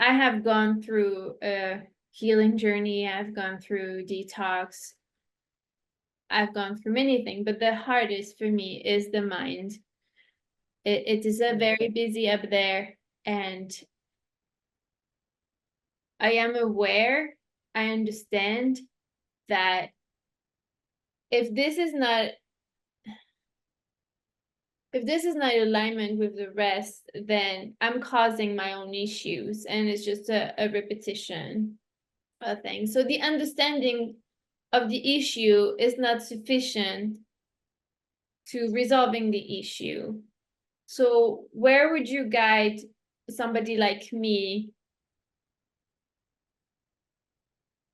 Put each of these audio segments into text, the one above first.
I have gone through a healing journey. I've gone through detox. I've gone through many things, but the hardest for me is the mind. It is a very busy up there, and I am aware, I understand that if this is not in alignment with the rest, then I'm causing my own issues, and it's just a repetition of things. So the understanding of the issue is not sufficient to resolving the issue. So where would you guide somebody like me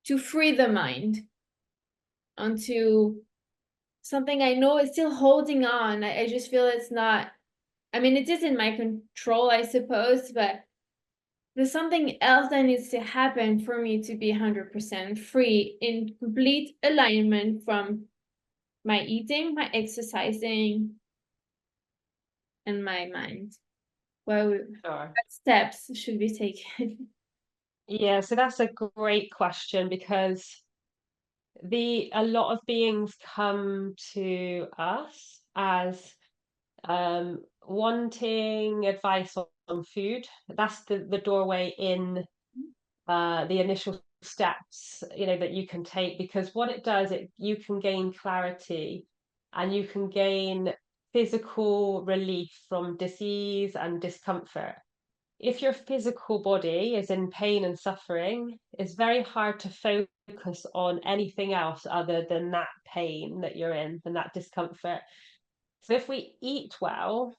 to free the mind onto something I know is still holding on? I just feel it's not, I mean, it is in my control, I suppose, but there's something else that needs to happen for me to be 100% free, in complete alignment from my eating, my exercising, and my mind. What steps should be taken? Yeah, so that's a great question, because a lot of beings come to us as wanting advice on food. That's the doorway in, the initial steps, that you can take, because what it does, you can gain clarity, and you can gain physical relief from disease and discomfort. If your physical body is in pain and suffering, it's very hard to focus on anything else other than that pain that you're in and that discomfort. So if we eat well,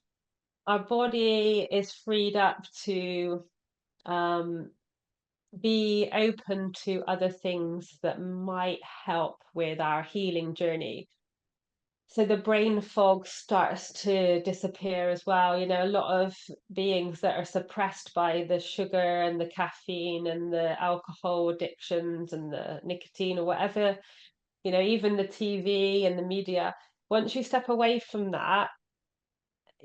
our body is freed up to, um, be open to other things that might help with our healing journey. So the brain fog starts to disappear as well. A lot of beings that are suppressed by the sugar and the caffeine and the alcohol addictions and the nicotine or whatever, even the TV and the media, once you step away from that,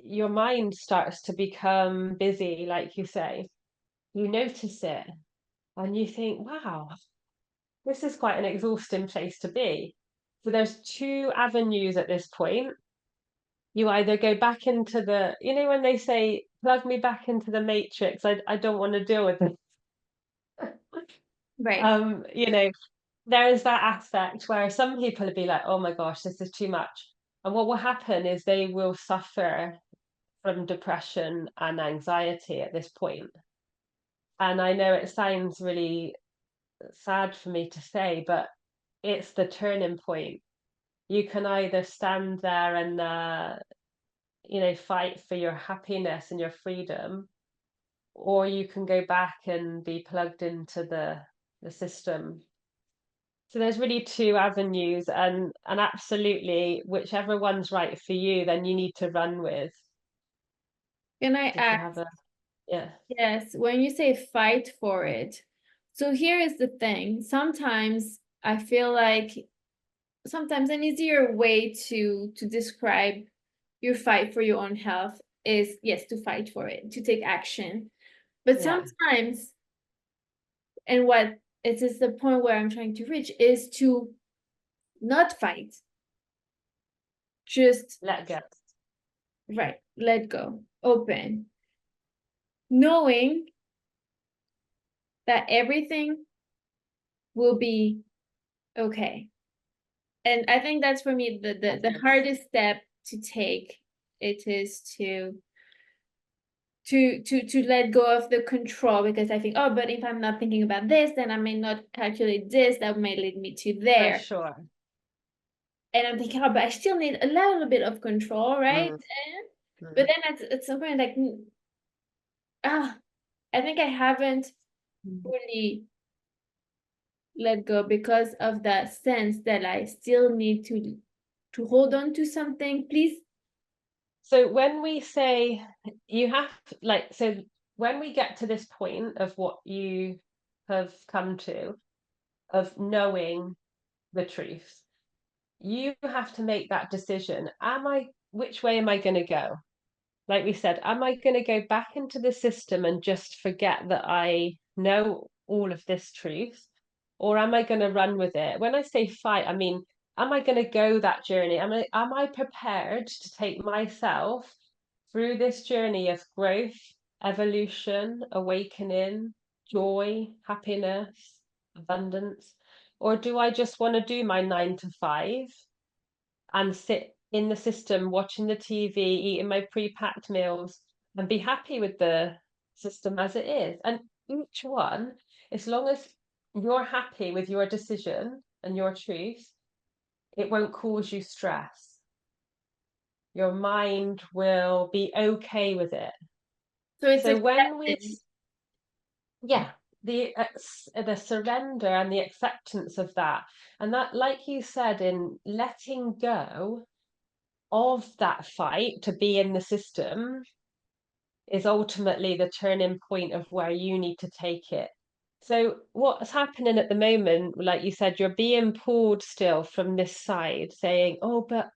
your mind starts to become busy, like you say. You notice it and you think, wow, this is quite an exhausting place to be. So there's two avenues at this point. You either go back into when they say, plug me back into the matrix, I don't want to deal with it. Right. There is that aspect where some people will be like, oh my gosh, this is too much. And what will happen is they will suffer from depression and anxiety at this point. And I know it sounds really sad for me to say, but it's the turning point. You can either stand there and fight for your happiness and your freedom, or you can go back and be plugged into the system. So there's really two avenues, and absolutely whichever one's right for you, then you need to run with. Can I Did you ask? have a yeah? Yes, when you say fight for it, so here is the thing. Sometimes I feel like sometimes an easier way to describe your fight for your own health is, yes, to fight for it, to take action. But Yeah. sometimes, and what it is the point where I'm trying to reach, is to not fight. Just Let go. right, let go, open, knowing that everything will be okay. And I think that's for me the hardest step to take. It is to let go of the control, because I think, oh, but if I'm not thinking about this, then I may not calculate this, that may lead me to For there. sure. And I'm thinking, oh, but I still need a little bit of control, right? Mm, But mm, then at some point, like, I think I haven't mm. fully let go, because of the sense that I still need to hold on to something. Please. So when we say you have, so when we get to this point of what you have come to, of knowing the truth, you have to make that decision. Which way am I going to go? Like we said, am I going to go back into the system and just forget that I know all of this truth, or am I going to run with it? When I say fight, I mean, am I going to go that journey? Am I prepared to take myself through this journey of growth, evolution, awakening, joy, happiness, abundance? Or do I just want to do my 9 to 5 and sit in the system watching the TV, eating my pre-packed meals, and be happy with the system as it is? And each one, as long as you're happy with your decision and your truth, it won't cause you stress. Your mind will be okay with it. So it's So when we, acceptance. yeah, the surrender and the acceptance of that, and that, like you said, in letting go of that fight to be in the system, is ultimately the turning point of where you need to take it. So what's happening at the moment, like you said, you're being pulled still from this side, saying, oh, but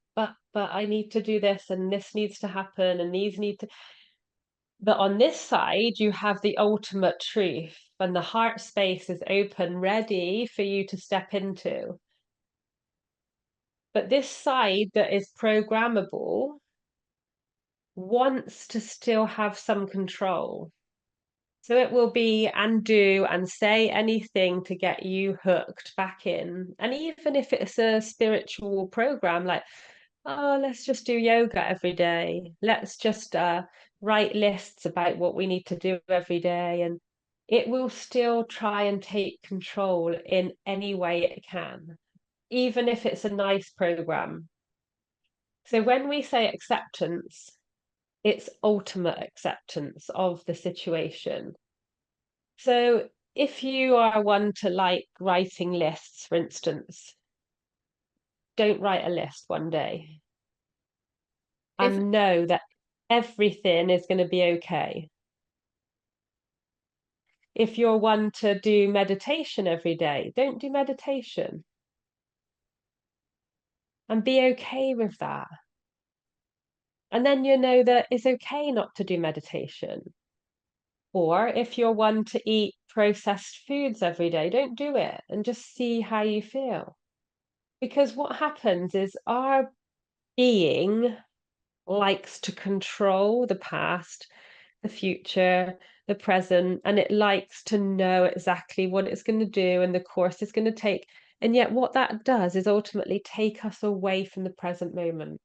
I need to do this, and this needs to happen, and these need to. But on this side, you have the ultimate truth, and the heart space is open, ready for you to step into. But this side that is programmable wants to still have some control. So it will be and do and say anything to get you hooked back in. And even if it's a spiritual program, like, oh, let's just do yoga every day. Let's just write lists about what we need to do every day. And it will still try and take control in any way it can, even if it's a nice program. So when we say acceptance, it's ultimate acceptance of the situation. So if you are one to like writing lists, for instance, don't write a list one day If and know that everything is going to be okay. If you're one to do meditation every day, don't do meditation and be okay with that. And then you know that it's okay not to do meditation. Or if you're one to eat processed foods every day, don't do it and just see how you feel. Because what happens is our being likes to control the past, the future, the present, and it likes to know exactly what it's going to do and the course it's going to take. And yet, what that does is ultimately take us away from the present moment.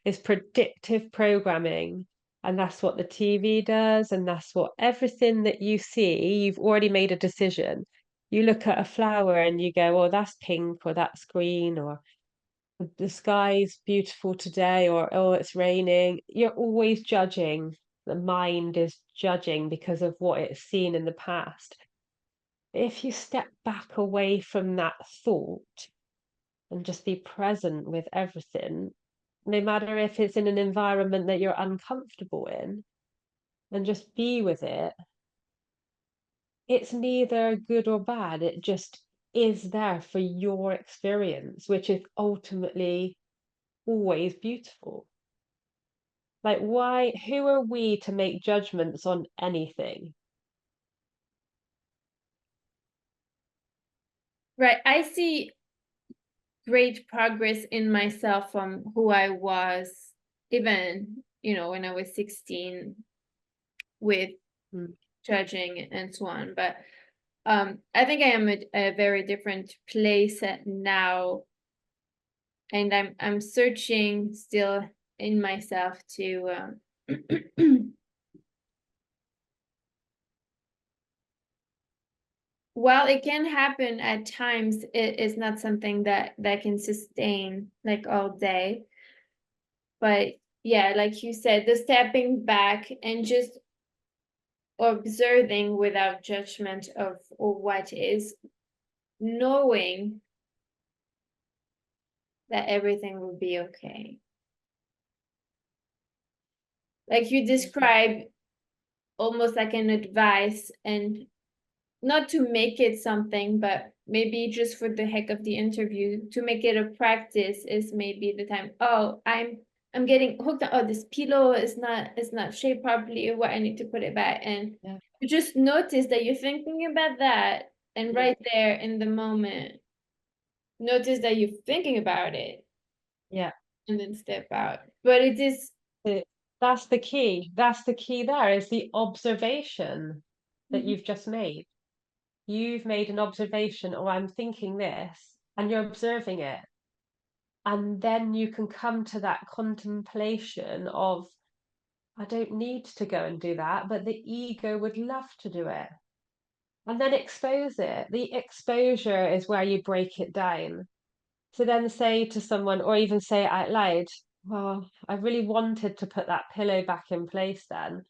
It's predictive programming. And that's what the TV does. And that's what everything that you see, you've already made a decision. You look at a flower and you go, oh, that's pink or that's green, or the sky's beautiful today, or oh, it's raining. You're always judging. The mind is judging because of what it's seen in the past. If you step back away from that thought and just be present with everything, no matter if it's in an environment that you're uncomfortable in, and just be with it, it's neither good or bad. It just is there for your experience, which is ultimately always beautiful. Like, why, who are we to make judgments on anything? right, I see great progress in myself from who I was, even, when I was 16, with Mm. judging and so on. But I think I am at a very different place now, and I'm searching still in myself to while it can happen at times, it is not something that can sustain like all day. But yeah, like you said, the stepping back and just observing without judgment of what is, knowing that everything will be okay. Like you describe, almost like an advice, and not to make it something, but maybe just for the heck of the interview, to make it a practice is maybe the time. Oh, I'm getting hooked on, oh, this pillow is not shaped properly, or what, I need to put it back. And Yeah. You just notice that you're thinking about that, and Yeah. right there in the moment, notice that you're thinking about it, Yeah. and then step out. But it is. The- That's the key. That's the key there is the observation that Mhm. you've just made. You've made an observation, or I'm thinking this, and you're observing it. And then you can come to that contemplation of, I don't need to go and do that, but the ego would love to do it. And then expose it. The exposure is where you break it down. To then say to someone, or even say it out loud, well, I really wanted to put that pillow back in place then,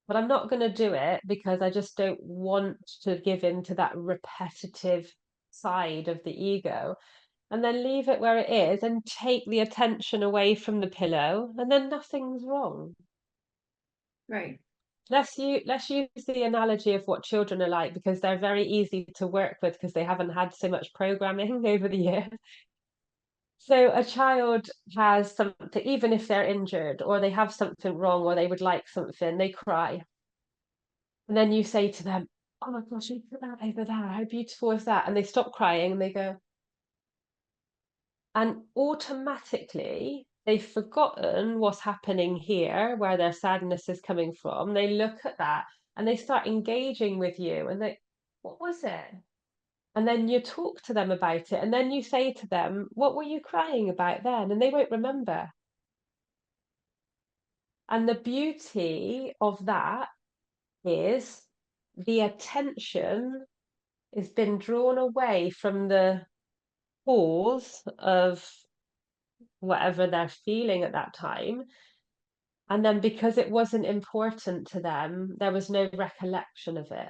but I'm not going to do it because I just don't want to give in to that repetitive side of the ego. And then leave it where it is and take the attention away from the pillow, and then nothing's wrong. Right. Let's use the analogy of what children are like because they're very easy to work with because they haven't had so much programming over the years. So a child has something, even if they're injured or they have something wrong or they would like something, they cry. And then you say to them, oh my gosh, look at that over there. How beautiful is that? And they stop crying and they go, and automatically they've forgotten what's happening here, where their sadness is coming from. They look at that and they start engaging with you and they, what was it? And then you talk to them about it. And then you say to them, what were you crying about then? And they won't remember. And the beauty of that is the attention has been drawn away from the cause of whatever they're feeling at that time. And then because it wasn't important to them, there was no recollection of it.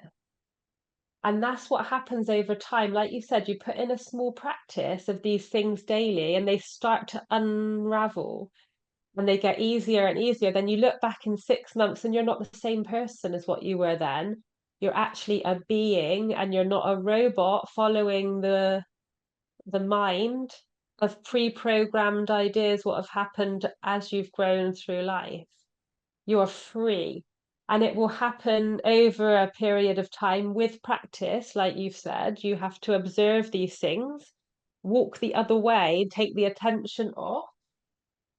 And that's what happens over time. Like you said, you put in a small practice of these things daily and they start to unravel and they get easier and easier. Then you look back in 6 months and you're not the same person as what you were then. You're actually a being and you're not a robot following the mind of pre-programmed ideas, what have happened as you've grown through life. You're free. And it will happen over a period of time with practice, like you've said. You have to observe these things, walk the other way, take the attention off,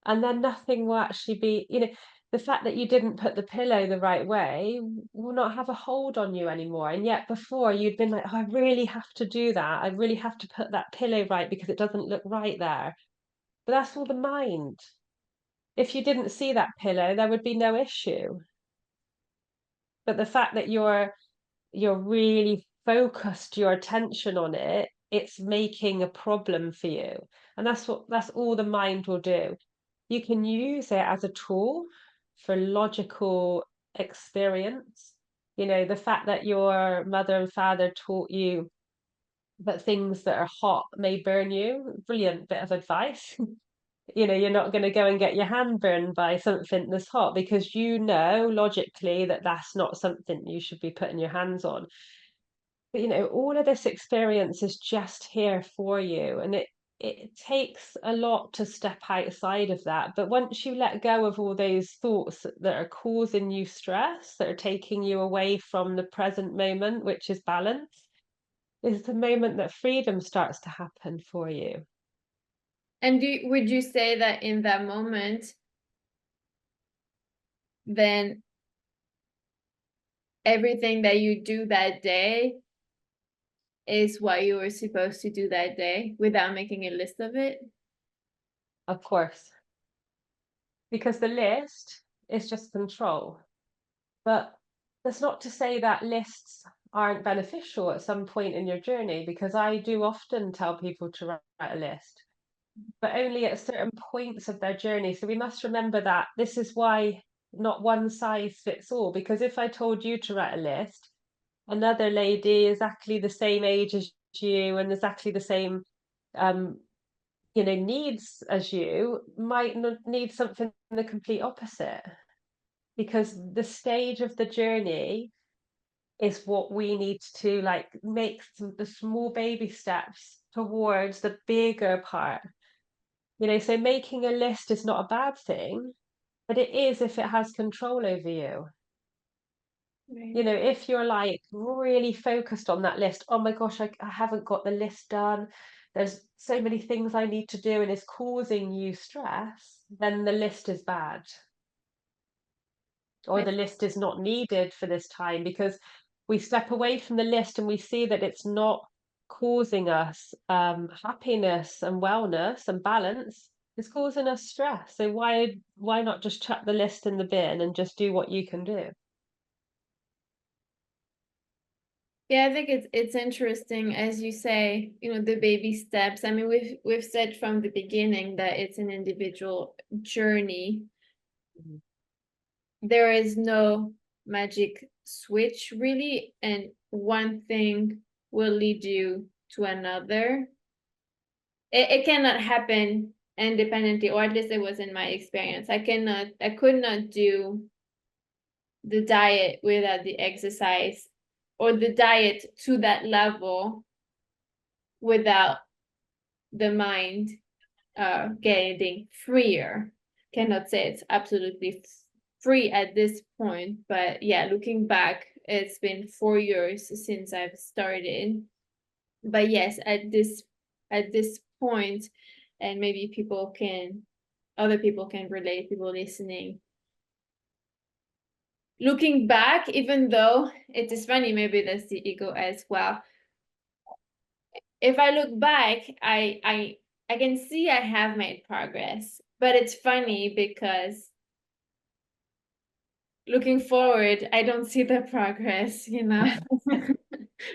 and then nothing will actually be, the fact that you didn't put the pillow the right way will not have a hold on you anymore. And yet before you'd been like, oh, I really have to do that. I really have to put that pillow right because it doesn't look right there. But that's all the mind. If you didn't see that pillow, there would be no issue. But the fact that you're really focused your attention on it, it's making a problem for you. And that's all the mind will do. You can use it as a tool for logical experience. The fact that your mother and father taught you that things that are hot may burn you, brilliant bit of advice. You're not going to go and get your hand burned by something that's hot because you know logically that that's not something you should be putting your hands on. But all of this experience is just here for you, and it takes a lot to step outside of that. But once you let go of all those thoughts that are causing you stress, that are taking you away from the present moment, which is balance, is the moment that freedom starts to happen for you. And would you say that in that moment, then everything that you do that day is what you were supposed to do that day without making a list of it? Of course, because the list is just control. But that's not to say that lists aren't beneficial at some point in your journey, because I do often tell people to write a list, but only at certain points of their journey. So we must remember that this is why not one size fits all, because if I told you to write a list, another lady exactly the same age as you and exactly the same um, needs as you might need something the complete opposite, because the stage of the journey is what we need to like make the small baby steps towards the bigger part. So making a list is not a bad thing, but it is if it has control over you. Right. You know, if you're like really focused on that list, oh my gosh, I haven't got the list done. There's so many things I need to do and it's causing you stress, then the list is bad, or I the list is not needed for this time, because we step away from the list and we see that it's not causing us happiness and wellness and balance. It's causing us stress. So why not just chuck the list in the bin and just do what you can do? Yeah, I think it's interesting as you say, the baby steps. I mean, we've said from the beginning that it's an individual journey. Mhm. There is no magic switch really, and one thing will lead you to another. It cannot happen independently, or at least it was in my experience. I could not do the diet without the exercise, or the diet to that level without the mind getting freer. Cannot say it's absolutely free at this point, but yeah, looking back, it's been 4 years since I've started. But yes, at this point, and maybe other people can relate, people listening. Looking back, even though it is funny, maybe that's the ego as well. If I look back, I can see I have made progress, but it's funny because looking forward, I don't see the progress.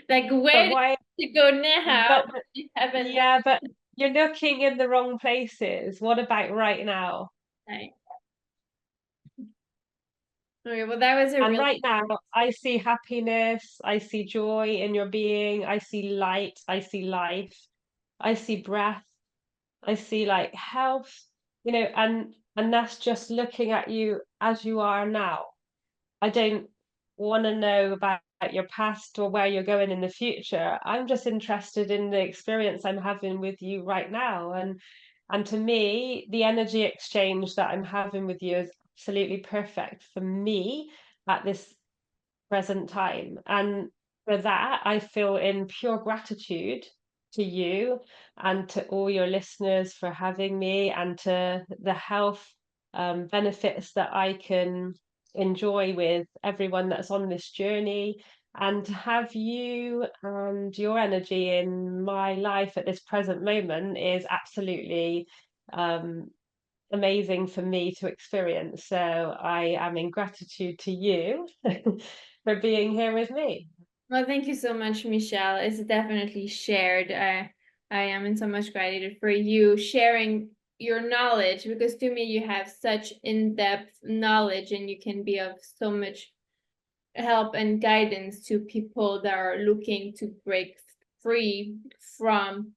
Like, But where why? to go now? But You haven't yeah, but you're looking in the wrong places. What about right now? like, okay, well, that was a And really right now, I see happiness, I see joy in your being, I see light, I see life, I see breath, I see like health, and that's just looking at you as you are now. I don't want to know about your past or where you're going in the future. I'm just interested in the experience I'm having with you right now. And to me, the energy exchange that I'm having with you is absolutely perfect for me at this present time. And for that, I feel in pure gratitude to you and to all your listeners for having me, and to the health benefits that I can enjoy with everyone that's on this journey. And to have you and your energy in my life at this present moment is absolutely um, amazing for me to experience. So I am in gratitude to you for being here with me. well. Thank you so much, Michelle. It's definitely shared. I am in so much gratitude for you sharing your knowledge, because to me you have such in-depth knowledge and you can be of so much help and guidance to people that are looking to break free from,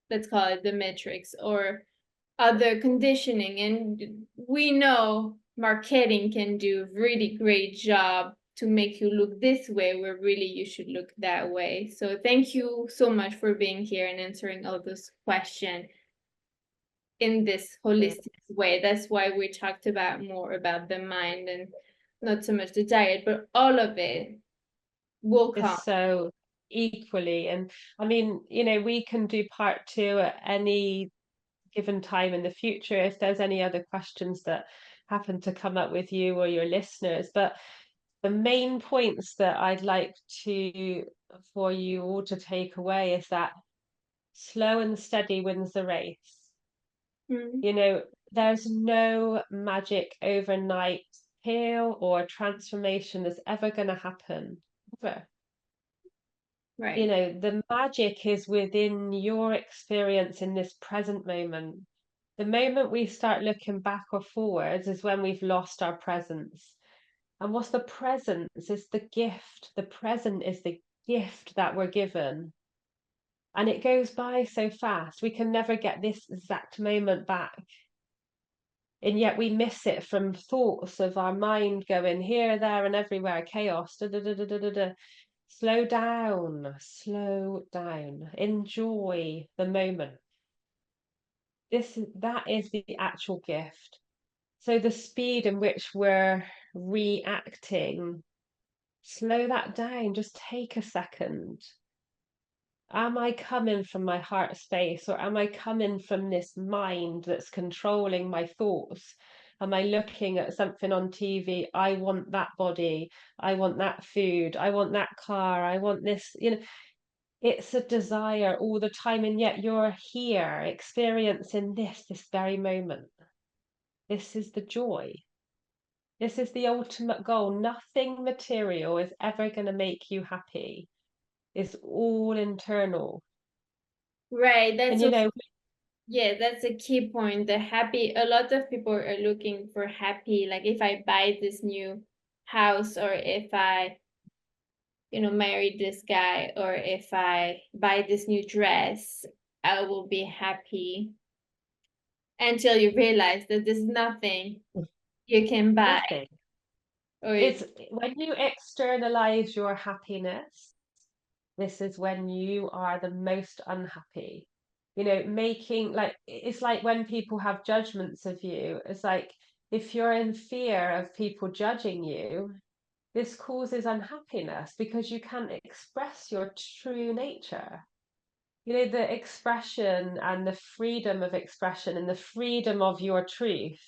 let's call it, the matrix or other conditioning. And we know marketing can do a really great job to make you look this way, where really you should look that way. So thank you so much for being here and answering all those questions in this holistic way. That's why we talked about more about the mind and not so much the diet, but all of it will come. Is so equally. And I mean, we can do part two at any given time in the future if there's any other questions that happen to come up with you or your listeners. But the main points that I'd like to for you all to take away is that slow and steady wins the race. Mm, You know, there's no magic overnight heal or transformation that's ever going to happen. Ever. right. The magic is within your experience in this present moment. The moment we start looking back or forwards is when we've lost our presence. And what's the presence? Is the gift. The present is the gift that we're given. And it goes by so fast. We can never get this exact moment back. And yet we miss it from thoughts of our mind going here, there, and everywhere, chaos. Da, da, da, da, da, da, da. Slow down, slow down. Enjoy the moment. That is the actual gift. So the speed in which we're reacting, slow that down. Just take a second. Am I coming from my heart space, or am I coming from this mind that's controlling my thoughts? Am I looking at something on TV? I want that body. I want that food. I want that car. I want this. It's a desire all the time. And yet you're here experiencing this very moment. This is the joy. This is the ultimate goal. Nothing material is ever going to make you happy. It's all internal. Right. And Yeah, that's a key point. A lot of people are looking for happy, like if I buy this new house, or if I, marry this guy, or if I buy this new dress, I will be happy. Until you realize that there's nothing you can buy, nothing. or It's when you externalize your happiness, this is when you are the most unhappy. Making like it's like when people have judgments of you, it's like if you're in fear of people judging you, this causes unhappiness because you can't express your true nature. The expression and the freedom of expression and the freedom of your truth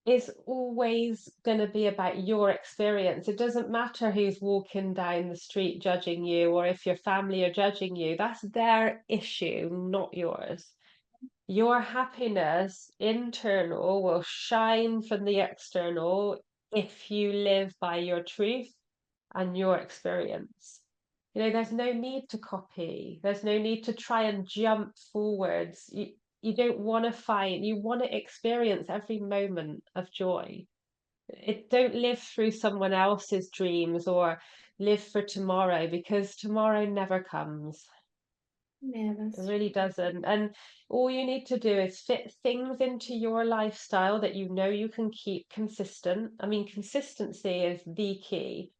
is always going to be about your experience. It doesn't matter who's walking down the street judging you or if your family are judging you. That's their issue, not yours. Your happiness internal will shine from the external if you live by your truth and your experience. There's no need to copy. There's no need to try and jump forwards. You don't want to fight. You want to experience every moment of joy. Don't live through someone else's dreams or live for tomorrow because tomorrow never comes. yeah, It that's really doesn't. And all you need to do is fit things into your lifestyle that you can keep consistent. I mean, consistency is the key.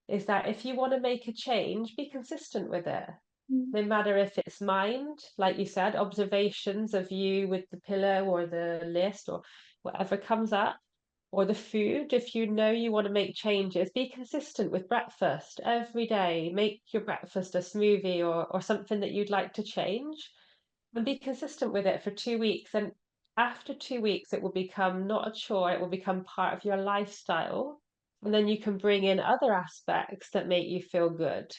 Is that if you want to make a change, be consistent with it. true. No matter if it's mind, like you said, observations of you with the pillow or the list or whatever comes up, or the food. If you know you want to make changes, be consistent with breakfast every day. Make your breakfast a smoothie or something that you'd like to change and be consistent with it for 2 weeks. And after 2 weeks, it will become not a chore, it will become part of your lifestyle. And then you can bring in other aspects that make you feel good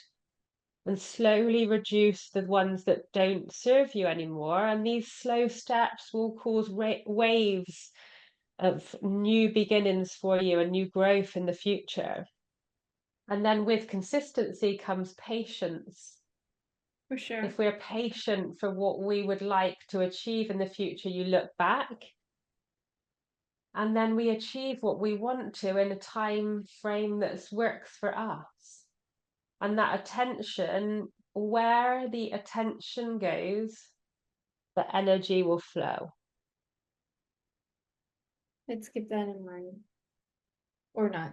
and slowly reduce the ones that don't serve you anymore. And these slow steps will cause waves of new beginnings for you and new growth in the future. And then with consistency comes patience. For sure. If we're patient for what we would like to achieve in the future, you look back and then we achieve what we want to in a time frame that works for us. And that attention, where the attention goes, the energy will flow. Let's keep that in mind. Or not.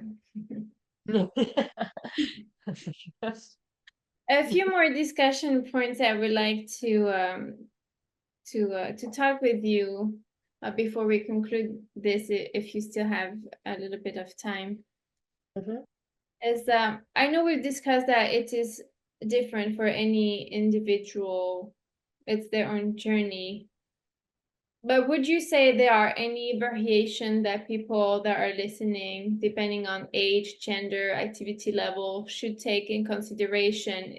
A few more discussion points I would like to talk with you before we conclude this, if you still have a little bit of time. Mhm. Is I know we've discussed that it is different for any individual. It's their own journey. But would you say there are any variation that people that are listening, depending on age, gender, activity level, should take in consideration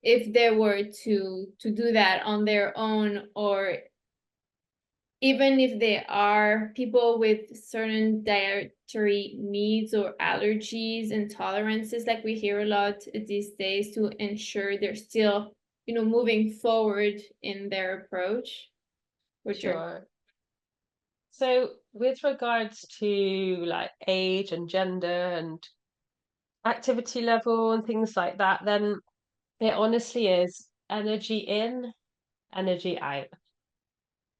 if they were to do that on their own, or even if they are people with certain dietary needs or allergies, intolerances, like we hear a lot these days, to ensure they're still, moving forward in their approach or journey? Sure. So, with regards to like age and gender and activity level and things like that, then it honestly is energy in, energy out.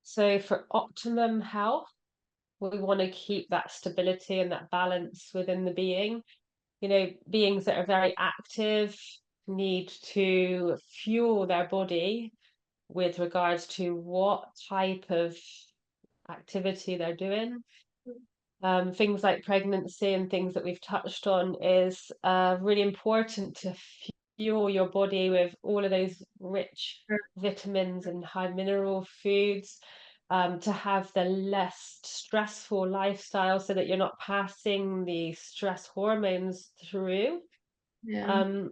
So, for optimum health, we want to keep that stability and that balance within the being. Beings that are very active need to fuel their body with regards to what type of activity they're doing. things like pregnancy and things that we've touched on is really important to fuel your body with all of those rich vitamins and high mineral foods, to have the less stressful lifestyle so that you're not passing the stress hormones through. Yeah. Um,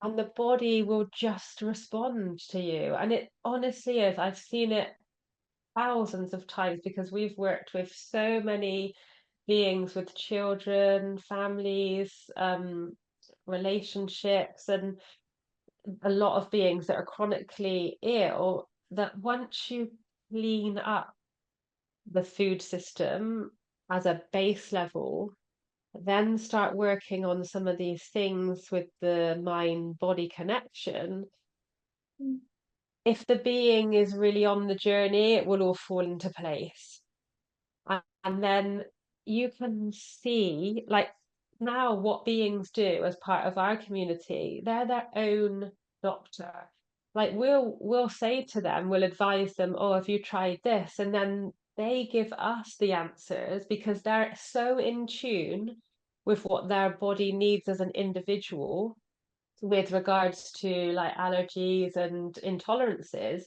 and the body will just respond to you. And it honestly is. I've seen it thousands of times because we've worked with so many beings with children, families, relationships, and a lot of beings that are chronically ill, that once you clean up the food system as a base level, then start working on some of these things with the mind body connection. Mm. If the being is really on the journey, it will all fall into place. And then you can see, like, now what beings do as part of our community, they're their own doctor. Like, we'll say to them, we'll advise them, oh, have you tried this? And then they give us the answers because they're so in tune with what their body needs as an individual with regards to like allergies and intolerances,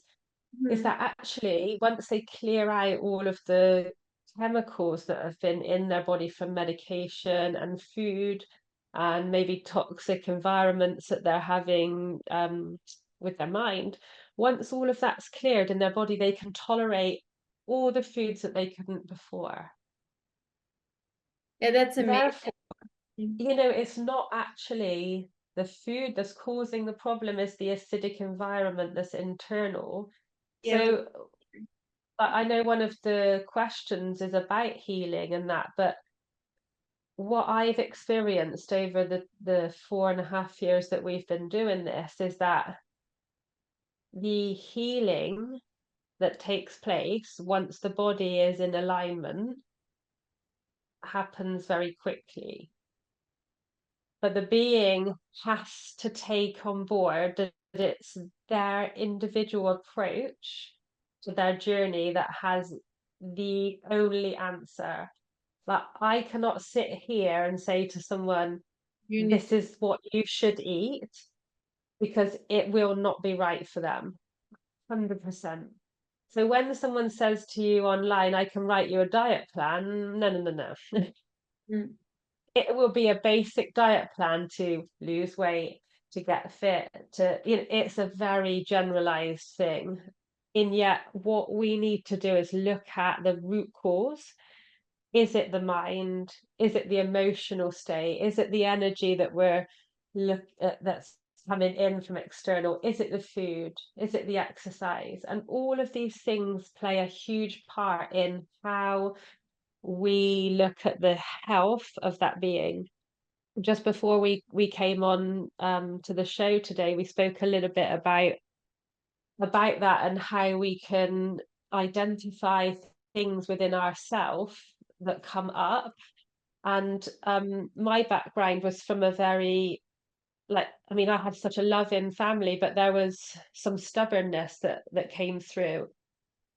is Mhm. that actually once they clear out all of the chemicals that have been in their body from medication and food and maybe toxic environments that they're having, with their mind, once all of that's cleared in their body, they can tolerate all the foods that they couldn't before. Yeah, that's amazing. Therefore, it's not actually the food that's causing the problem, is the acidic environment that's internal. Yeah, for So I know one of the questions is about healing and that, but what I've experienced over the 4.5 years that we've been doing this is that the healing that takes place once the body is in alignment happens very quickly. But the being has to take on board that it's their individual approach to their journey that has the only answer. Like, I cannot sit here and say to someone, you need this to. is what you should eat, because it will not be right for them. 100%. So when someone says to you online, I can write you a diet plan, no, no, no, no. Mm. It will be a basic diet plan to lose weight, to get fit, it's a very generalized thing. And yet, what we need to do is look at the root cause. Is it the mind? Is it the emotional state? Is it the energy that we're that's coming in from external? Is it the food? Is it the exercise? And all of these things play a huge part in how we look at the health of that being. Just before we came on, to the show today, we spoke a little bit about that and how we can identify things within ourselves that come up. And my background was from a very, like, I mean, I had such a loving family, but there was some stubbornness that came through.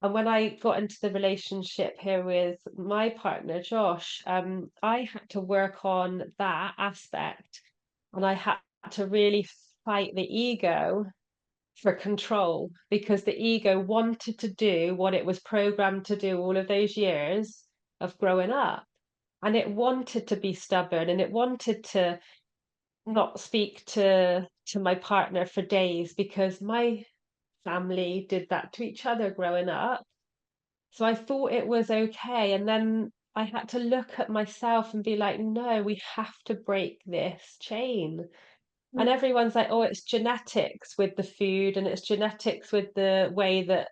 And when I got into the relationship here with my partner, Josh, I had to work on that aspect, and I had to really fight the ego for control, because the ego wanted to do what it was programmed to do all of those years of growing up. And it wanted to be stubborn, and it wanted to not speak to my partner for days because my family did that to each other growing up. So I thought it was okay. And then I had to look at myself and be like, no, we have to break this chain. And Mm. everyone's like, oh, it's genetics with the food and it's genetics with the way that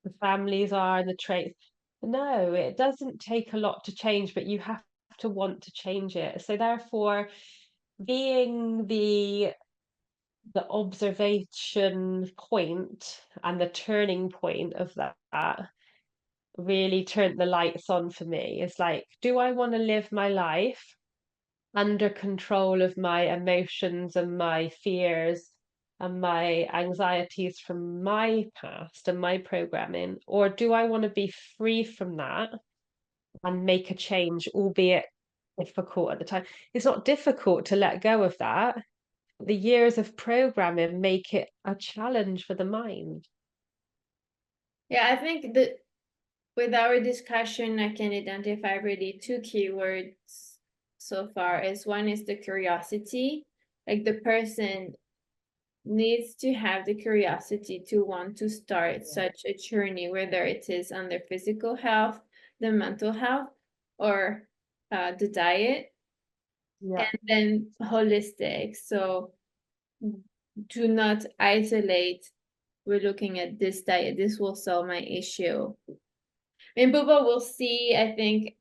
the families are and the traits. No, it doesn't take a lot to change, but you have to want to change it. So therefore, being the observation point and the turning point of that really turned the lights on for me. It's like, do I want to live my life under control of my emotions and my fears and my anxieties from my past and my programming? Or do I want to be free from that and make a change, albeit difficult at the time. It's not difficult to let go of that. The years of programming make it a challenge for the mind. Yeah, I think that with our discussion, I can identify really two keywords so far. As one is the curiosity, like the person needs to have the curiosity to want to start such a journey, whether it is on their physical health, the mental health, or the diet, Yeah. and then holistic. So do not isolate. We're looking at this diet. This will solve my issue. And Buba will see. I think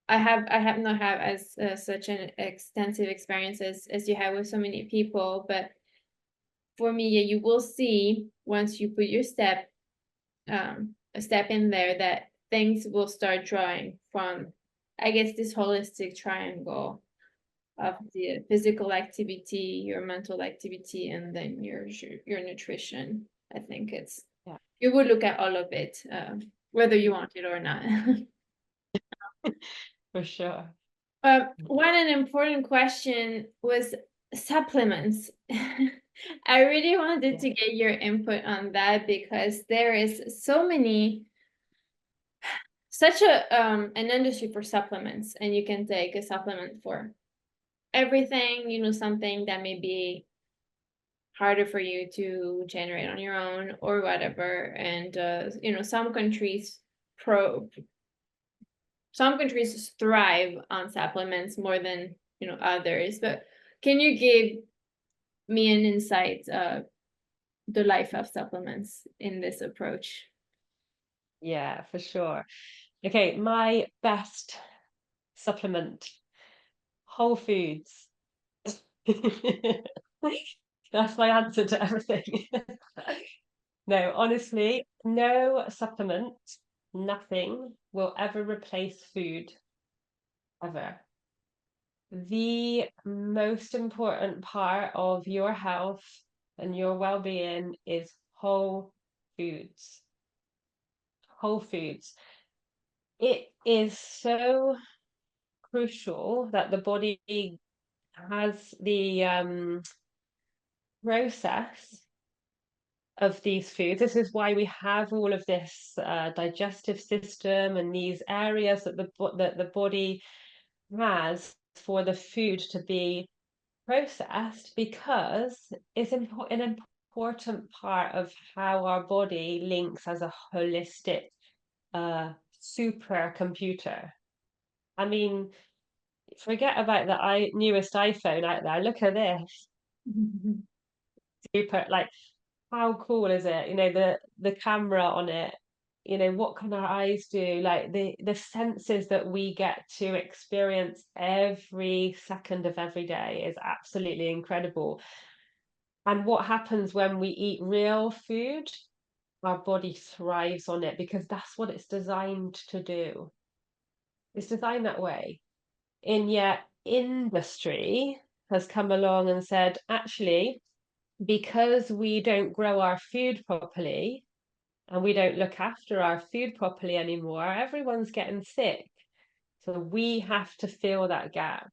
I have not had as such an extensive experience as you have with so many people, but for me, yeah, you will see once you put your a step in there that things will start drawing from, I guess, this holistic triangle of the physical activity, your mental activity, and then your nutrition. I think it's Yeah. you would look at all of it, whether you want it or not. For sure. One an important question was supplements. I really wanted Yeah. to get your input on that because there is so many, such a an industry for supplements, and you can take a supplement for everything, something that may be harder for you to generate on your own or whatever. And pro some countries thrive on supplements more than others. But can you give me an insight the life of supplements in this approach? Yeah, for sure. Okay, my best supplement, whole foods. That's my answer to everything. No, honestly, no supplement, nothing will ever replace food, ever. The most important part of your health and your well-being is whole foods. Whole foods. It is so crucial that the body has the process of these foods. This is why we have all of this digestive system and these areas that the body has for the food to be processed, because it's an important part of how our body links as a holistic supercomputer. I mean, forget about the newest iPhone out there. Look at this. Super, like, how cool is it? The camera on it, what can our eyes do? Like the senses that we get to experience every second of every day is absolutely incredible. And what happens when we eat real food? Our body thrives on it because that's what it's designed to do. It's designed that way. And yet industry has come along and said, actually, because we don't grow our food properly and we don't look after our food properly anymore, everyone's getting sick. So we have to fill that gap.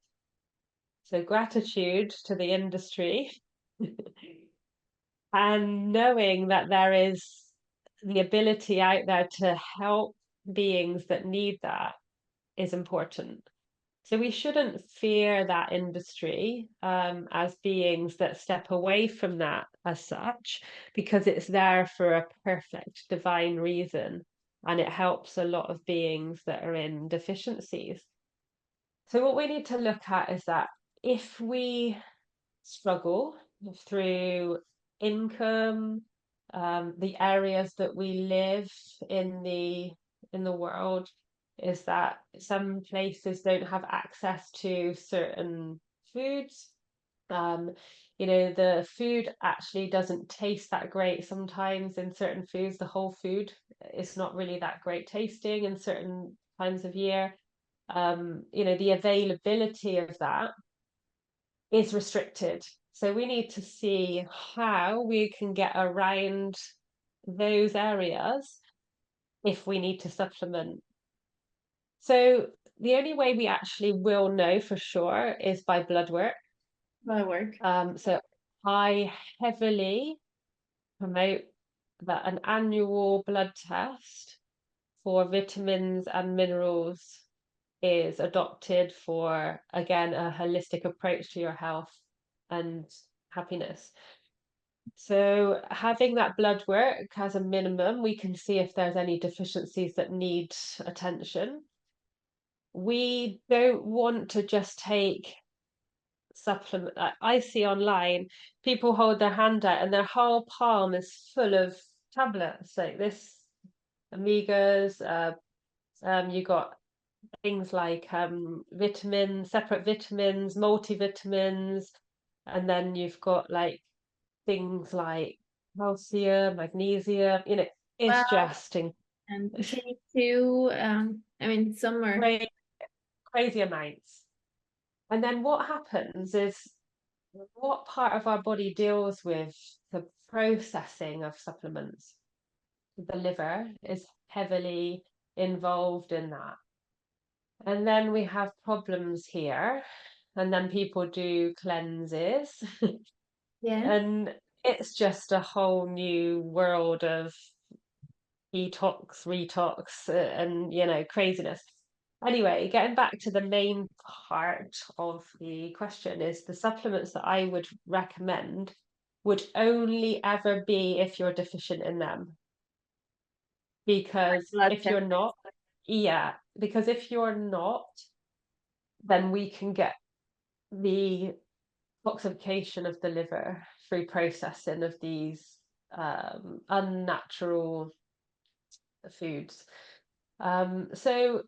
So gratitude to the industry and knowing that there is the ability out there to help beings that need that is important. So we shouldn't fear that industry as beings that step away from that as such, because it's there for a perfect divine reason, and it helps a lot of beings that are in deficiencies. So what we need to look at is that if we struggle through income, the areas that we live in the world, is that some places don't have access to certain foods. Um, the food actually doesn't taste that great sometimes in certain foods. The whole food is not really that great tasting in certain times of year. The availability of that is restricted. So we need to see how we can get around those areas if we need to supplement. So the only way we actually will know for sure is by blood work. My work. So I heavily promote that an annual blood test for vitamins and minerals is adopted for, again, a holistic approach to your health and happiness. So having that blood work as a minimum, we can see if there's any deficiencies that need attention. We don't want to just take supplement. I see online people hold their hand out and their whole palm is full of tablets like this, omegas. You got things like vitamins, separate vitamins, multivitamins, and then you've got like things like calcium, magnesium. It's Well, just in and K2, I mean, some are, crazy, crazy amounts. And then what happens is what part of our body deals with the processing of supplements? The liver is heavily involved in that. And then we have problems here. And then people do cleanses. yeah. And it's just a whole new world of detox, retox, and craziness. Anyway, getting back to the main part of the question is the supplements that I would recommend would only ever be if you're deficient in them. Because Blood if you're test. not, yeah, because if you're not, then we can get the toxification of the liver through processing of these unnatural foods. So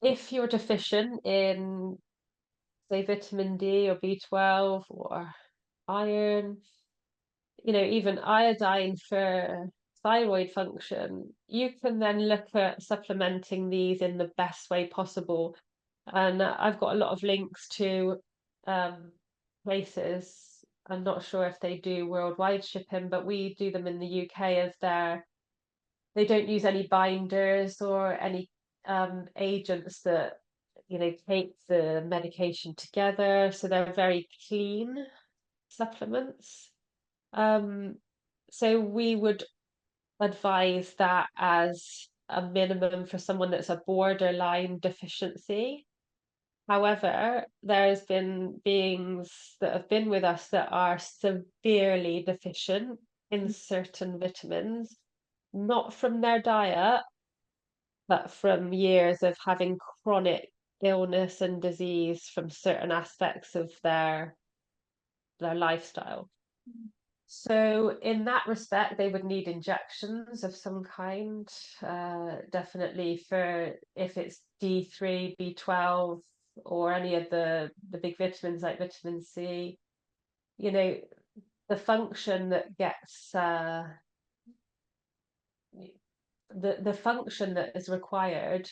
if you're deficient in, say, vitamin D or B12 or iron, even iodine for thyroid function, you can then look at supplementing these in the best way possible. And I've got a lot of links to um, places. I'm not sure if they do worldwide shipping, but we do them in the UK as they don't use any binders or any agents that take the medication together, so they're very clean supplements. Um, so we would advise that as a minimum for someone that's a borderline deficiency. However, there's been beings that have been with us that are severely deficient in certain vitamins, not from their diet, but from years of having chronic illness and disease from certain aspects of their lifestyle. So in that respect, they would need injections of some kind, definitely for if it's D3, B12, or any of the big vitamins like vitamin C. You know, the function that gets the function that is required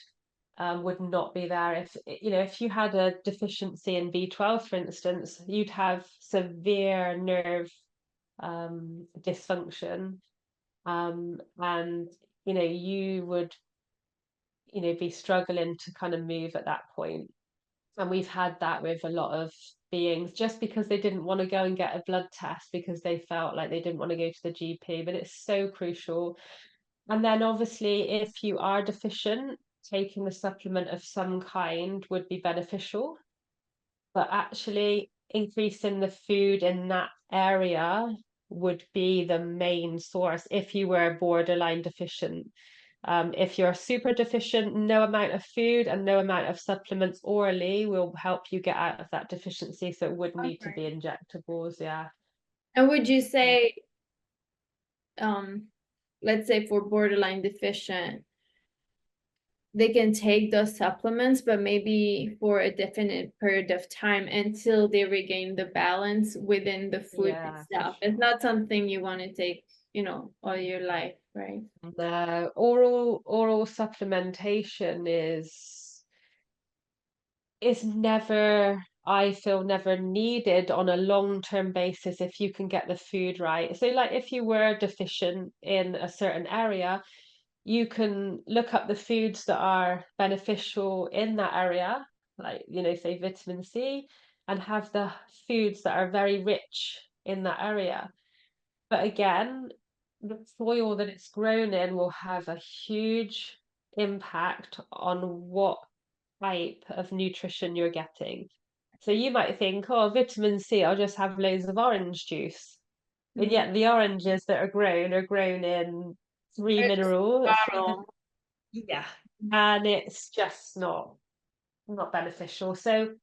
would not be there if you had a deficiency in B12, for instance, you'd have severe nerve dysfunction, and you would be struggling to kind of move at that point. And we've had that with a lot of beings just because they didn't want to go and get a blood test because they felt like they didn't want to go to the GP, but it's so crucial. And then obviously if you are deficient, taking a supplement of some kind would be beneficial, but actually increasing the food in that area would be the main source if you were borderline deficient. If you're super deficient, no amount of food and no amount of supplements orally will help you get out of that deficiency. So it would need to be Okay. injectables, yeah. And would you say, um, let's say for borderline deficient, they can take those supplements, but maybe for a definite period of time until they regain the balance within the food Yeah, for itself. It's sure. not something you want to take, all your life, right? No, oral supplementation is never, I feel, never needed on a long-term basis if you can get the food right. So like if you were deficient in a certain area, you can look up the foods that are beneficial in that area, like, say vitamin C, and have the foods that are very rich in that area. But again, the soil that it's grown in will have a huge impact on what type of nutrition you're getting. So you might think, oh, vitamin C, I'll just have loads of orange juice. And Mhm. yet the oranges that are grown in three It's mineral, bottle. yeah, and it's just not beneficial. So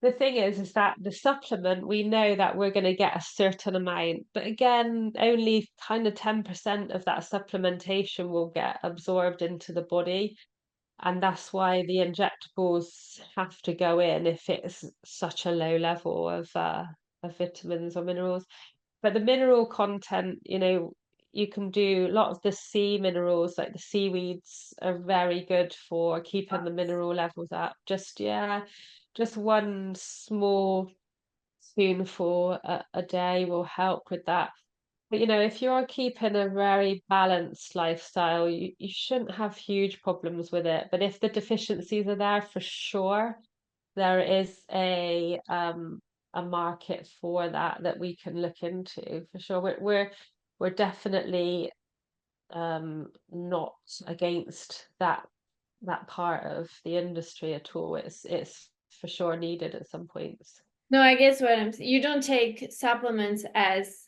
the thing is that the supplement, we know that we're going to get a certain amount, but again, only kind of 10% of that supplementation will get absorbed into the body. And that's why the injectables have to go in if it's such a low level of vitamins or minerals. But the mineral content, you can do a lot of the sea minerals, like the seaweeds, are very good for keeping the mineral levels up. Just, yeah, just one small spoonful a day will help with that. But if you're keeping a very balanced lifestyle, you shouldn't have huge problems with it. But if the deficiencies are there, for sure, there is a market for that we can look into for sure. We're definitely not against that part of the industry at all. It's for sure needed at some points. No, I guess what I'm saying, you don't take supplements as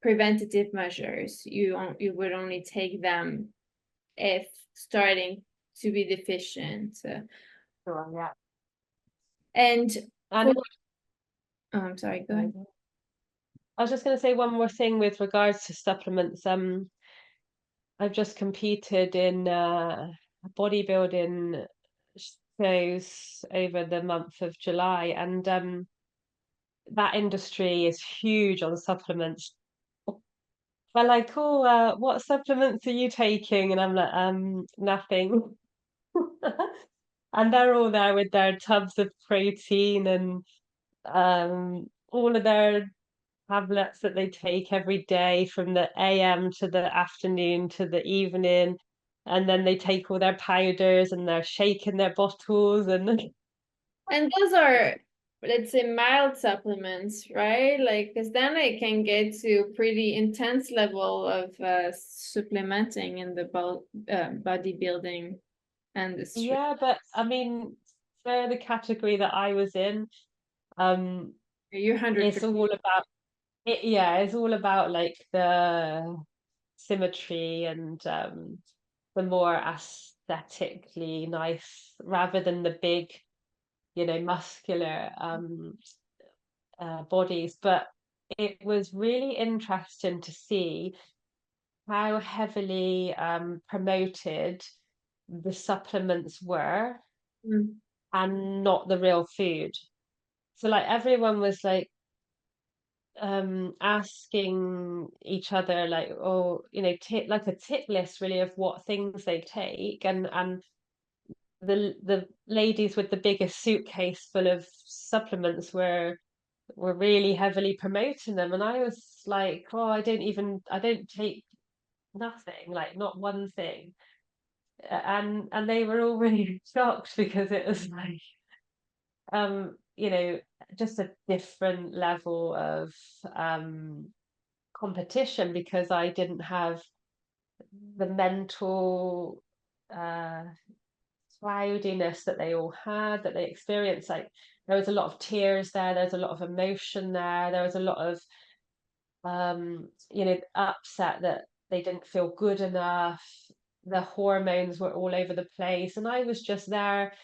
preventative measures. You would only take them if starting to be deficient. Sure, yeah. And And for, oh, I'm sorry, go ahead. I was just going to say one more thing with regards to supplements. I've just competed in bodybuilding shows over the month of July, and that industry is huge on supplements. They're like, "Oh, what supplements are you taking?" And I'm like, nothing." And they're all there with their tubs of protein and all of their tablets that they take every day from the AM to the afternoon to the evening, and then they take all their powders and they're shaking their bottles and And those are, let's say, mild supplements, right? Like, because then it can get to pretty intense level of supplementing in the bodybuilding industry. yeah, but I mean, for the category that I was in, um, You're 100%. it's all about it, yeah, it's all about like the symmetry and the more aesthetically nice rather than the big, muscular bodies. But it was really interesting to see how heavily promoted the supplements were Mm. and not the real food. So like everyone was like asking each other like, oh, like a tip list really of what things they take, and the ladies with the biggest suitcase full of supplements were really heavily promoting them, and I was like, oh, I don't take nothing, like not one thing. And they were all really shocked because it was like you know just a different level of um competition, because I didn't have the mental uh cloudiness that they all had, that they experienced. Like there was a lot of tears there's a lot of emotion there was a lot of upset that they didn't feel good enough. The hormones were all over the place, and I was just there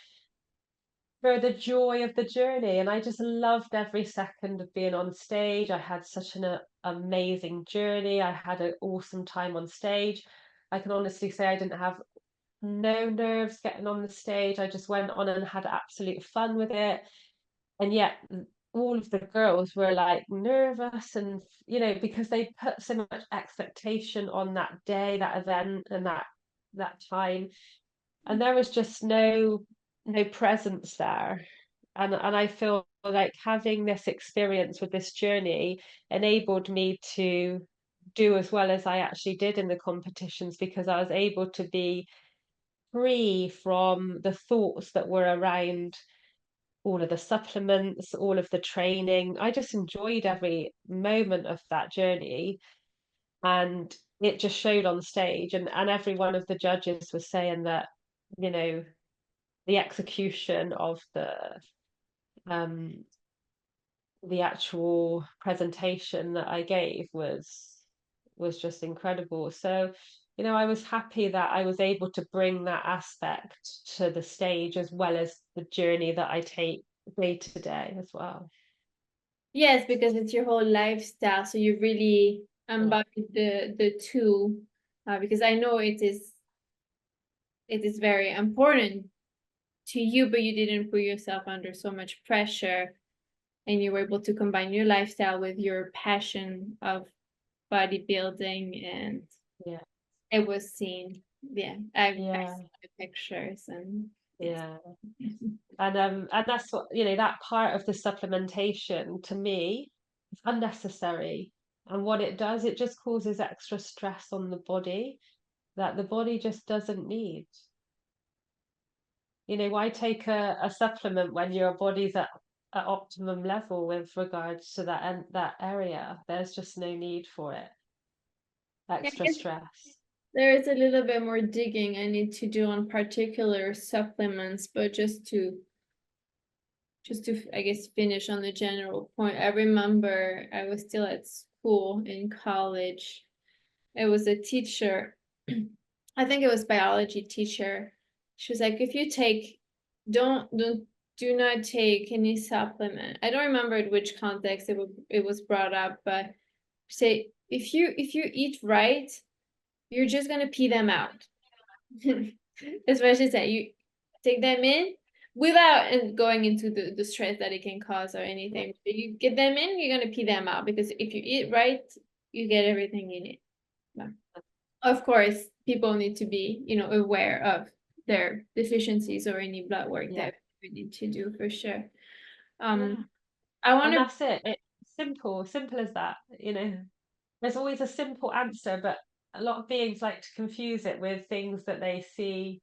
for the joy of the journey, and I just loved every second of being on stage. I had such an amazing journey. I had an awesome time on stage. I can honestly say I didn't have no nerves getting on the stage. I just went on and had absolute fun with it. And yet all of the girls were like nervous, and because they put so much expectation on that day, that event, and that time, and there was just no presence there. And I feel like having this experience with this journey enabled me to do as well as I actually did in the competitions, because I was able to be free from the thoughts that were around all of the supplements, all of the training. I just enjoyed every moment of that journey, and it just showed on stage. And every one of the judges was saying that, you know, the execution of um the actual presentation that I gave was just incredible. So, you know, I was happy that I was able to bring that aspect to the stage, as well as the journey that I take day to day as well. Yes, because it's your whole lifestyle, so you really Yeah, embody the two, because I know it is very important to you, but you didn't put yourself under so much pressure, and you were able to combine your lifestyle with your passion of bodybuilding, and yeah, it was seen. Yeah, I yeah, saw the pictures, and it's yeah. And that's what, you know, that part of the supplementation to me is unnecessary. And what it does, it just causes extra stress on the body that the body just doesn't need. You know, why take a supplement when your body's at optimum level with regards to that area? There's just no need for it. yeah, Extra I guess stress. there is a little bit more digging I need to do on particular supplements, but just to I guess finish on the general point. I remember I was still at school in college. It was a teacher, I think it was biology teacher. She was like, if you take, don't do not take any supplement. I don't remember in which context it was brought up, but say if you eat right, you're just gonna pee them out. That's what she said. You take them in without and going into the stress that it can cause or Yeah, anything. But you get them in, you're gonna pee them out, because if you eat right, you get everything you need. Yeah. Of course, people need to be, aware of their deficiencies or any blood work yeah, that we need to do for sure. yeah. Um, I want And to that's it. It's simple, simple as that. You know, there's always a simple answer, but a lot of beings like to confuse it with things that they see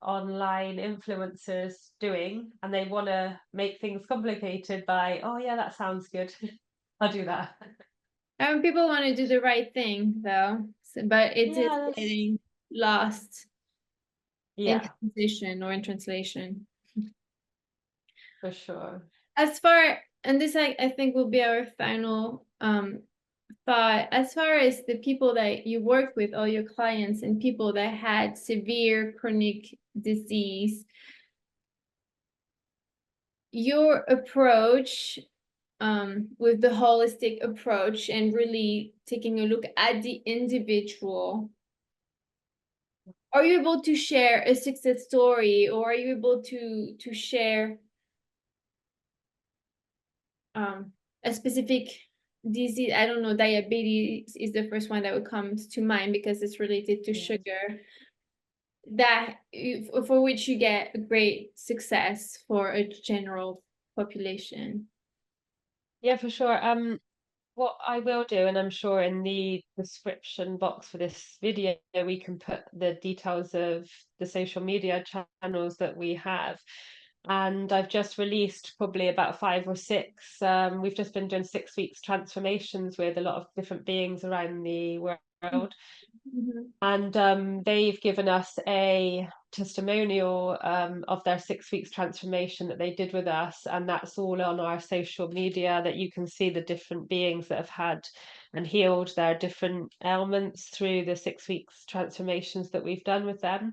online influencers doing, and they want to make things complicated by, oh yeah, that sounds good. I'll do that. People want to do the right thing though, but it is Yeah, getting lost in yeah, transition or in translation. for sure. As far, and this I think will be our final thought, as far as the people that you work with, all your clients and people that had severe chronic disease, your approach with the holistic approach and really taking a look at the individual, are you able to share a success story, or are you able to share um, a specific disease? I don't know, diabetes is the first one that would come to mind because it's related to Yeah. sugar, that for which you get a great success for a general population. Yeah, for sure. What I will do, and I'm sure in the description box for this video, we can put the details of the social media channels that we have. And I've just released probably about five or six. We've just been doing 6 weeks transformations with a lot of different beings around the world. Mhm. And they've given us a testimonial of their 6 weeks transformation that they did with us. And that's all on our social media, that you can see the different beings that have had and healed their different ailments through the 6 weeks transformations that we've done with them.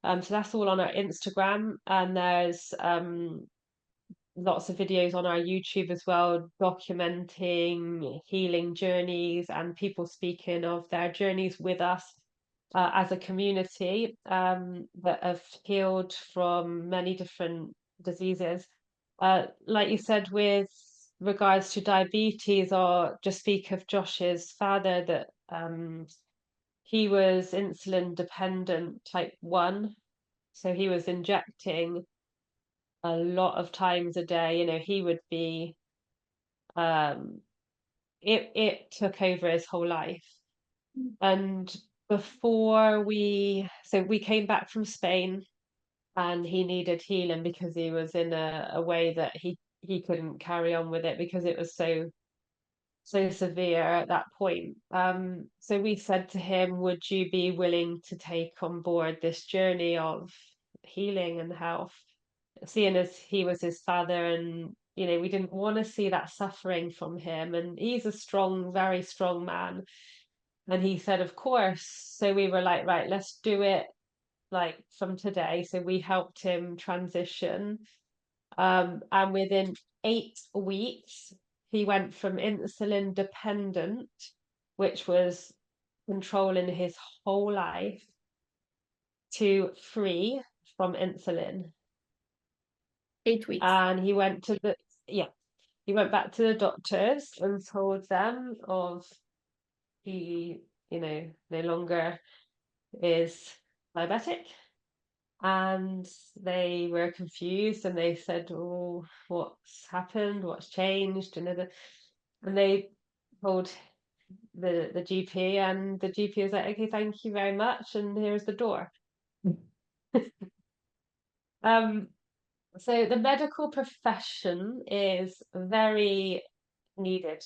So that's all on our Instagram. And there's lots of videos on our YouTube as well, documenting healing journeys and people speaking of their journeys with us as a community, that have healed from many different diseases. Like you said, with regards to diabetes, or just speak of Josh's father, that he was insulin dependent type 1. So he was injecting a lot of times a day. You know, he would be it took over his whole life. Mm. And so we came back from Spain, and he needed healing because he was in a way that he couldn't carry on with it because it was so severe at that point. So we said to him, would you be willing to take on board this journey of healing and health? Seeing as he was his father, and we didn't want to see that suffering from him. And he's a strong, very strong man. And he said, of course. So we were like, right, let's do it like from today. So we helped him transition. And within 8 weeks, he went from insulin dependent, which was controlling his whole life, to free from insulin. 8 weeks. And yeah, he went back to the doctors and told them of he, no longer is diabetic. And they were confused and they said, oh, what's happened? What's changed? And they told the GP, and the GP was like, okay, thank you very much. And here's the door. Um, so the medical profession is very needed.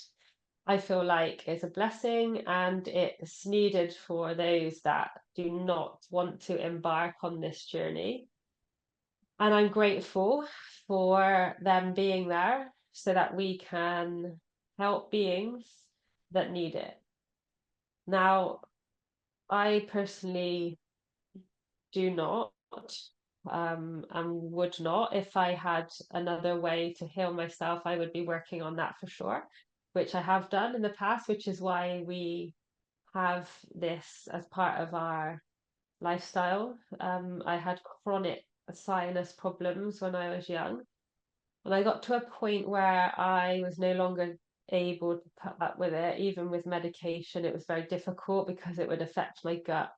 I feel like it's a blessing, and it's needed for those that do not want to embark on this journey. And I'm grateful for them being there so that we can help beings that need it. Now, I personally do not, and would not. If I had another way to heal myself, I would be working on that for sure, which I have done in the past, which is why we have this as part of our lifestyle. I had chronic sinus problems when I was young, and I got to a point where I was no longer able to put up with it. Even with medication, it was very difficult because it would affect my gut.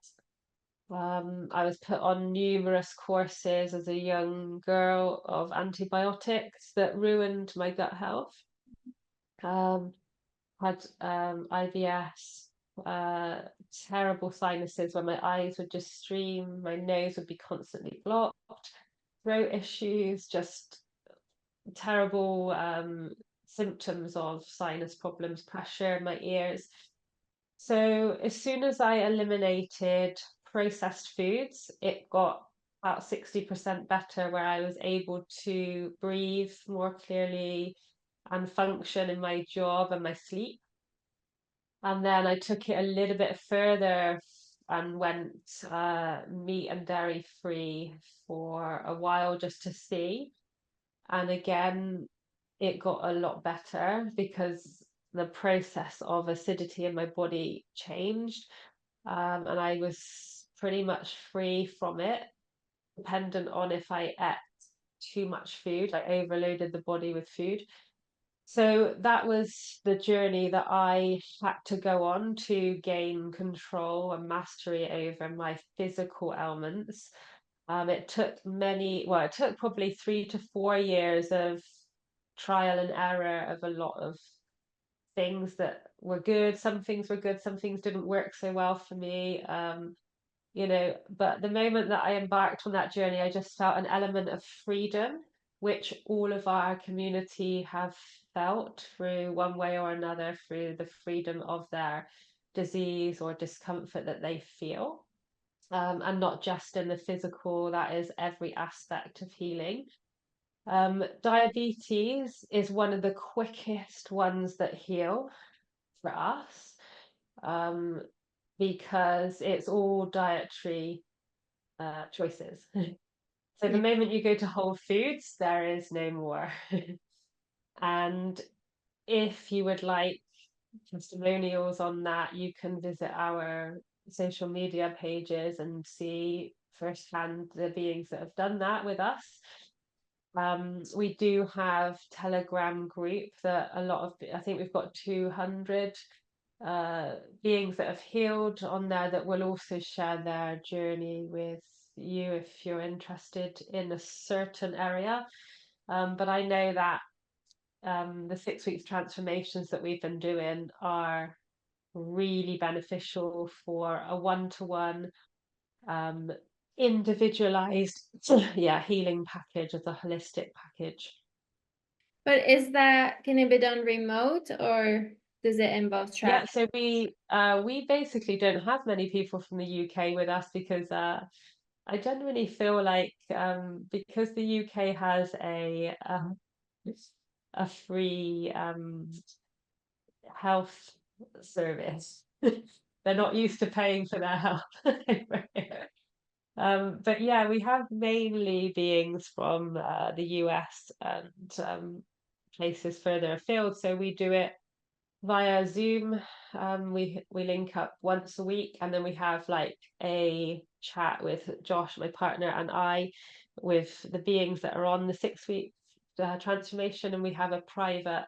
I was put on numerous courses as a young girl of antibiotics that ruined my gut health. Um, had IBS, terrible sinuses where my eyes would just stream, my nose would be constantly blocked, throat issues, just terrible symptoms of sinus problems, pressure in my ears. So as soon as I eliminated processed foods, it got about 60% better, where I was able to breathe more clearly and function in my job and my sleep. And then I took it a little bit further and went meat and dairy free for a while just to see. And again, it got a lot better because the process of acidity in my body changed. And I was pretty much free from it, dependent on if I ate too much food, I overloaded the body with food. So that was the journey that I had to go on to gain control and mastery over my physical ailments. It took probably 3 to 4 years of trial and error of a lot of things that were good. Some things were good, some things didn't work so well for me. But the moment that I embarked on that journey, I just felt an element of freedom, which all of our community have felt through one way or another, through the freedom of their disease or discomfort that they feel. And not just in the physical, that is every aspect of healing. Diabetes is one of the quickest ones that heal for us, um, because it's all dietary choices. So the Yeah. moment you go to Whole Foods, there is no more. And if you would like testimonials on that, you can visit our social media pages and see firsthand the beings that have done that with us. We do have Telegram group that I think we've got 200 beings that have healed on there that will also share their journey with you if you're interested in a certain area. But I know that the 6 weeks transformations that we've been doing are really beneficial for a one-to-one, um, individualized, yeah, healing package, as a holistic package. But can it be done remote, or does it involve Yeah, travel? so we basically don't have many people from the UK with us because I genuinely feel like, because the UK has a free health service, they're not used to paying for their health. But yeah, we have mainly beings from the US and places further afield. So we do it via Zoom. We link up once a week, and then we have like a chat with Josh, my partner, and I, with the beings that are on the 6 week transformation, and we have a private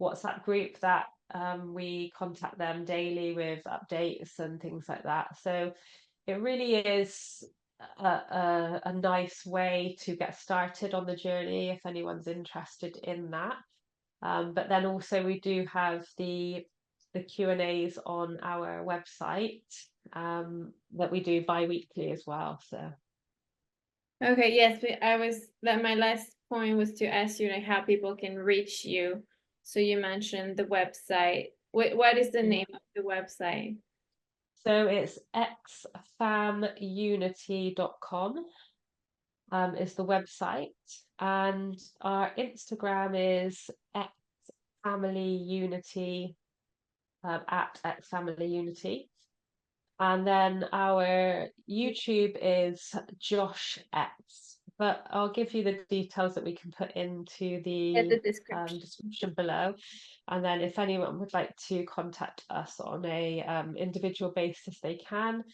WhatsApp group that we contact them daily with updates and things like that. So it really is a nice way to get started on the journey if anyone's interested in that. But then also we do have the Q&As on our website, that we do bi-weekly as well. So Okay, yes, that my last point was to ask you like how people can reach you. So you mentioned the website. What is the yeah. name of the website? So it's xfamunity.com, is the website, and our Instagram is xfamilyunity, at xfamilyunity. And then our YouTube is Josh X. But I'll give you the details that we can put into At the the description. description below. And then if anyone would like to contact us on a individual basis, they can.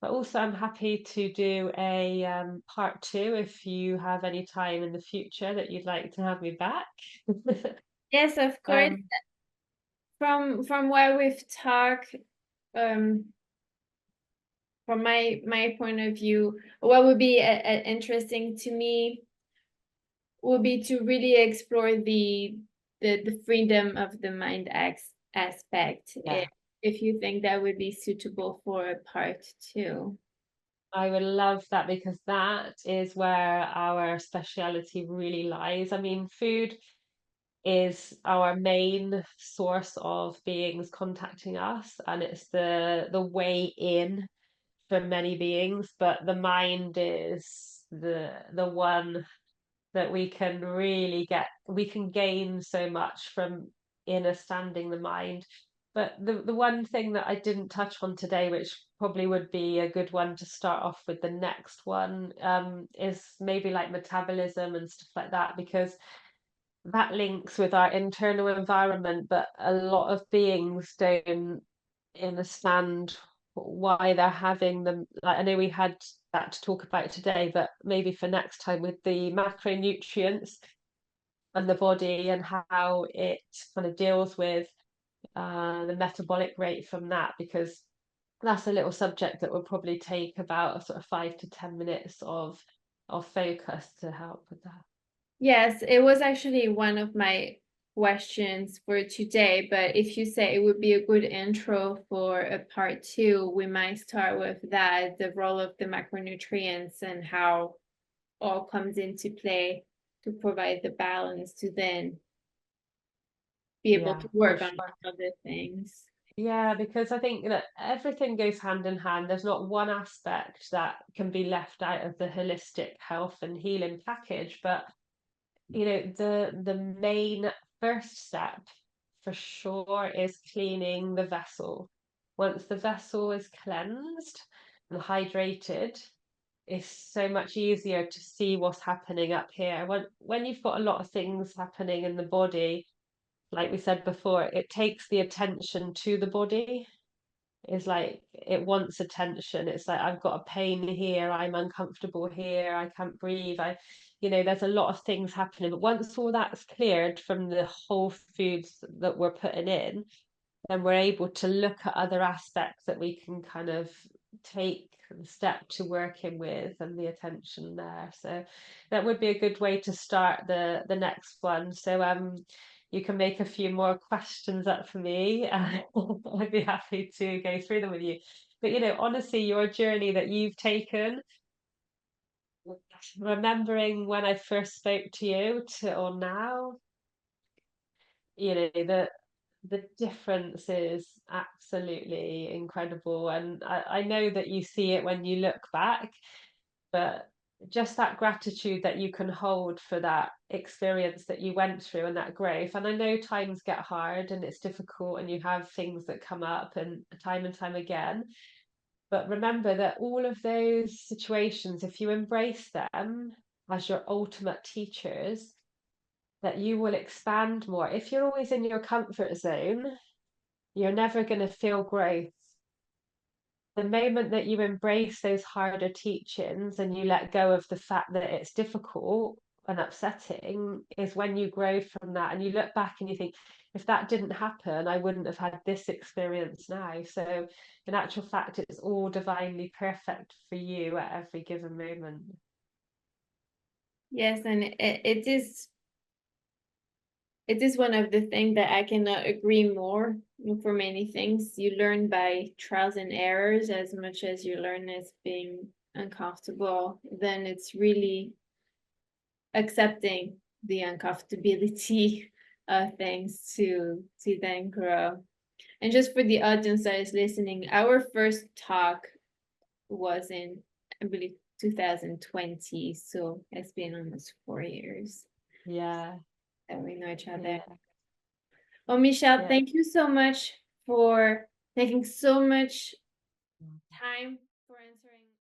But also, I'm happy to do a part two if you have any time in the future that you'd like to have me back. Yes, of course. um, From where we've talked, um, from my point of view, what would be interesting to me would be to really explore the freedom of the mind aspect. yeah. If you think that would be suitable for a part two. I would love that because that is where our speciality really lies. I mean, food is our main source of beings contacting us, and it's the way in for many beings, but the mind is the one that we can gain so much from understanding the mind. But the one thing that I didn't touch on today, which probably would be a good one to start off with the next one, is maybe like metabolism and stuff like that, because that links with our internal environment, but a lot of beings don't understand why they're having them. Like, I know we had that to talk about today, but maybe for next time, with the macronutrients and the body and how it kind of deals with the metabolic rate from that, because that's a little subject that will probably take about a sort of 5 to 10 minutes of focus to help with that. Yes, it was actually one of my questions for today, but if you say it would be a good intro for a part two, we might start with that, the role of the macronutrients and how all comes into play to provide the balance to then be able Yeah, to for work on sure. other things. Yeah, because I think that everything goes hand in hand. There's not one aspect that can be left out of the holistic health and healing package. But the main first step for sure is cleaning the vessel. Once the vessel is cleansed and hydrated, it's so much easier to see what's happening up here. When you've got a lot of things happening in the body, like we said before, it takes the attention to the body. Is like it wants attention. It's like, I've got a pain here, I'm uncomfortable here, I can't breathe. There's a lot of things happening. But once all that's cleared from the whole foods that we're putting in, then we're able to look at other aspects that we can kind of take the step to working with and the attention there. So that would be a good way to start the next one. So you can make a few more questions up for me. I'd be happy to go through them with you. But honestly, your journey that you've taken, remembering when I first spoke to you to or now, the difference is absolutely incredible. And I know that you see it when you look back, but just that gratitude that you can hold for that experience that you went through and that growth. And I know times get hard and it's difficult and you have things that come up and time again. But remember that all of those situations, if you embrace them as your ultimate teachers, that you will expand more. If you're always in your comfort zone, you're never going to feel growth. The moment that you embrace those harder teachings and you let go of the fact that it's difficult and upsetting is when you grow from that, and you look back and you think, if that didn't happen, I wouldn't have had this experience now. So in actual fact, it's all divinely perfect for you at every given moment. Yes, and it is one of the things that I cannot agree more. For many things, you learn by trials and errors as much as you learn as being uncomfortable. Then it's really accepting the uncomfortability of things to then grow. And just for the audience that is listening, our first talk was in, I believe, 2020. So it's been almost 4 years Yeah, that we know each other. yeah, Well, Michelle, yeah. thank you so much for taking so much time